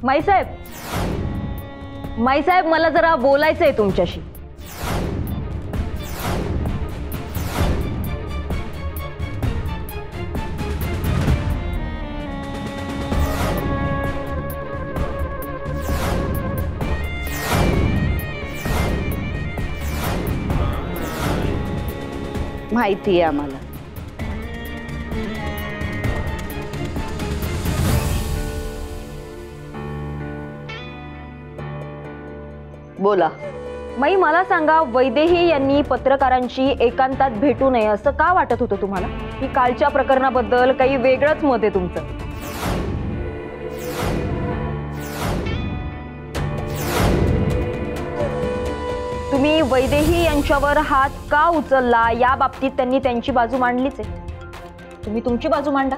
माईसाहेब मला जरा बोलायचंय तुमच्याशी। माहिती आहे आम्हाला। बोला। माई मला सांगा, वैदेही यांनी पत्रकारांची एकांतात भेटू नये असं का वाटत होतं तुम्हाला? की कालच्या प्रकरणाबद्दल काही वेगळंच मत आहे तुमचं? तुम्ही वैदेही यांच्यावर हात का उचलला या बाबतीत त्यांनी त्यांची बाजू मांडलीच आहे। तुम्ही तुमची बाजू मांडा।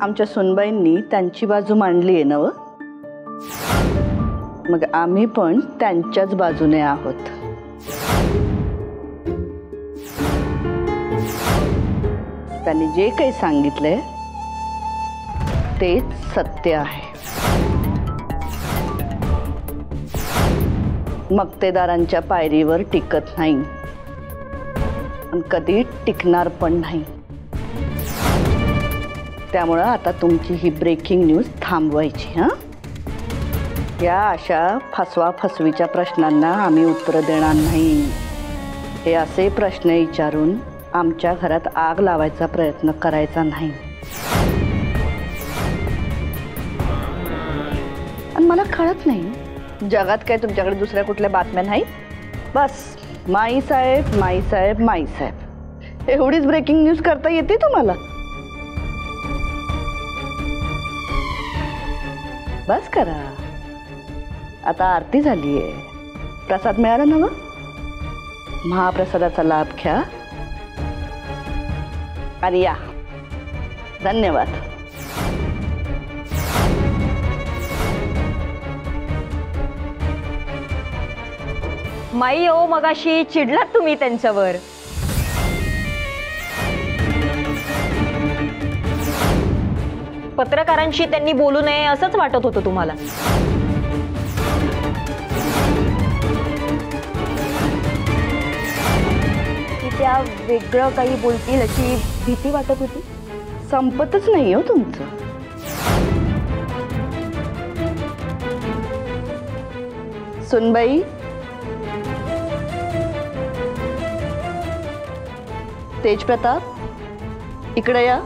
आमच्या सुनबाईंनी त्यांची बाजू मांडली आहे ना, मग आम्ही पण त्यांच्याच बाजूने आहोत। त्यांनी जे काही सांगितलंय तेच सत्य आहे। मक्तेदारांच्या पायरीवर टिकत नाही आणि कधी टिकणार पण नाही। त्यामुळे आता तुमची ही ब्रेकिंग न्यूज थांबवायची। या अशा फसवा फसवीच्या प्रश्नांना आम्ही उत्तर देणार नाही। हे असे प्रश्न विचारून आमच्या घरात आग लावायचा प्रयत्न करायचा नाही। आणि मला कळत नाही जगात काय तुमच्याकडे दुसऱ्या कुठल्या बातम्या नाही? बस माई साहेब माई साहेब माई साहेब एवढीच ब्रेकिंग न्यूज करता येते तुम्हाला? बस करा, आता आरती झालीये, प्रसाद मिळाला ना? महाप्रसादाचा लाभ घ्या आणि या। धन्यवाद। माई ओ, मगाशी चिडलात तुम्ही त्यांच्यावर। पत्रकारांशी त्यांनी बोलू नये असंच वाटत होतं तुम्हाला? की त्या वेगळं काही बोलतील अशी भीती वाटत होती? संपतच नाही हो तुमचं। सुनबाई, तेज प्रताप, इकडे या।